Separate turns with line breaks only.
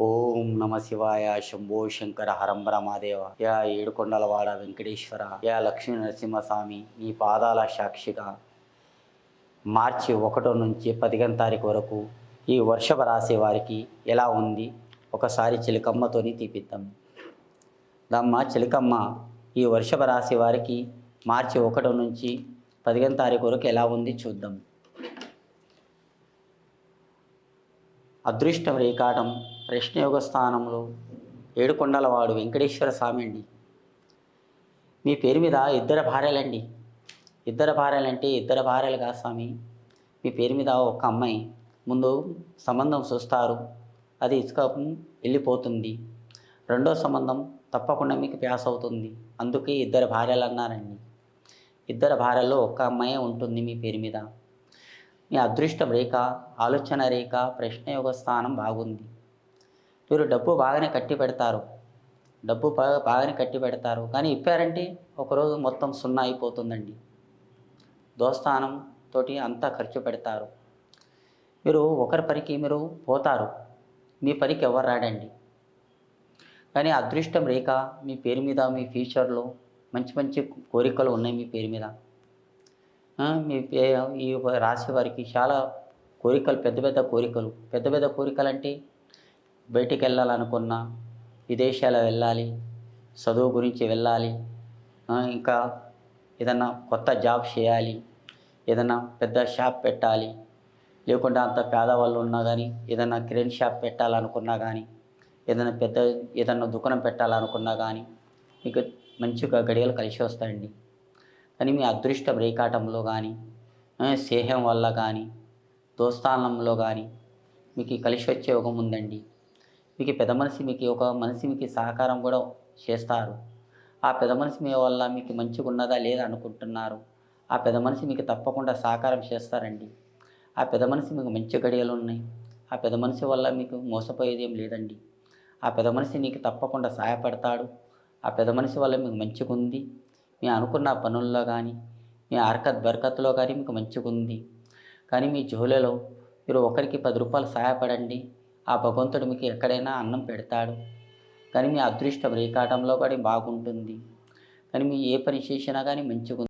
ఓం నమ శివాయ శంభో శంకర హరంబర మహాదేవ యా ఏడుకొండలవాడ వెంకటేశ్వర యా లక్ష్మీ నరసింహస్వామి నీ పాదాల సాక్షిగా మార్చి 1 నుంచి 15 తారీఖు వరకు ఈ వర్షభ రాశి వారికి ఎలా ఉంది ఒకసారి చిలకమ్మతోని తీపిద్దాం. దమ్మ చిలకమ్మ ఈ వర్షభ రాశి వారికి మార్చి 1 నుంచి 15 తారీఖు వరకు ఎలా ఉంది చూద్దాం. అదృష్టం రేఖాటం ప్రశ్నయోగ స్థానంలో ఏడుకొండలవాడు వెంకటేశ్వర స్వామి అండి. మీ పేరు మీద ఇద్దరు భార్యలండి. ఇద్దరు భార్యలంటే ఇద్దరు భార్యలు కాదు స్వామి. మీ పేరు మీద ఒక అమ్మాయి ముందు సంబంధం చూస్తారు, అది ఇసుక వెళ్ళిపోతుంది. రెండో సంబంధం తప్పకుండా మీకు ప్యాస్ అవుతుంది. అందుకే ఇద్దరు భార్యలు అన్నారండి. ఇద్దరు భార్యల్లో ఒక్క అమ్మాయే ఉంటుంది మీ పేరు మీద. మీ అదృష్టం రేఖ, ఆలోచన రేఖ, ప్రశ్నయోగ స్థానం బాగుంది. మీరు డబ్బు బాగానే కట్టి పెడతారు, బాగానే కట్టి పెడతారు. కానీ ఇప్పారంటే ఒకరోజు మొత్తం సున్నా అయిపోతుందండి. దోస్తానం తోటి అంతా ఖర్చు పెడతారు. మీరు ఒకరి పనికి మీరు పోతారు, మీ పనికి ఎవరు రాడండి. కానీ అదృష్టం రేఖ మీ పేరు మీద మీ ఫ్యూచర్లో మంచి మంచి కోరికలు ఉన్నాయి మీ పేరు మీద. ఈ రాశి వారికి చాలా కోరికలు, పెద్ద పెద్ద కోరికలు అంటే బయటికి వెళ్ళాలనుకున్నా, విదేశాలు వెళ్ళాలి, చదువు గురించి వెళ్ళాలి, ఇంకా ఏదన్నా కొత్త జాబ్ చేయాలి, ఏదైనా పెద్ద షాప్ పెట్టాలి, లేకుంటే అంత పేదవాళ్ళు ఉన్నా కానీ ఏదైనా కిరాణా షాప్ పెట్టాలనుకున్నా కానీ, ఏదైనా దుకాణం పెట్టాలనుకున్నా కానీ మీకు మంచిగా గడియలు కలిసి వస్తాయండి. కానీ మీ అదృష్టం రేఖాటంలో కానీ, స్నేహం వల్ల కానీ, దోస్తానంలో కానీ మీకు కలిసి వచ్చే యోగం ఉందండి. మీకు పెద్ద మనిషి, ఒక మనిషి మీకు సహకారం కూడా చేస్తారు. ఆ పెద్ద మనిషి మీ వల్ల మీకు మంచిగా ఉన్నదా లేదా అనుకుంటున్నారు. ఆ పెద్ద మనిషి మీకు తప్పకుండా సహకారం చేస్తారండి. ఆ పెద్ద మనిషి మీకు మంచి గడియలు ఉన్నాయి. ఆ పెద్ద మనిషి వల్ల మీకు మోసపోయేది ఏం లేదండి. ఆ పెద్ద మనిషి నీకు తప్పకుండా సహాయపడతాడు. ఆ పెద్ద మనిషి వల్ల మీకు మంచిగా ఉంది. మీ అనుకున్న పనుల్లో కానీ, మీ బరకత్తులో కానీ మీకు మంచిగా ఉంది. కానీ మీ జోలలో మీరు ఒకరికి 10 రూపాయలు సహాయపడండి, ఆ భగవంతుడు మీకు ఎక్కడైనా అన్నం పెడతాడు. కానీ మీ అదృష్టం రేఖాటంలో కూడా బాగుంటుంది. కానీ మీ ఏ పని చేసినా కానీ మంచిగా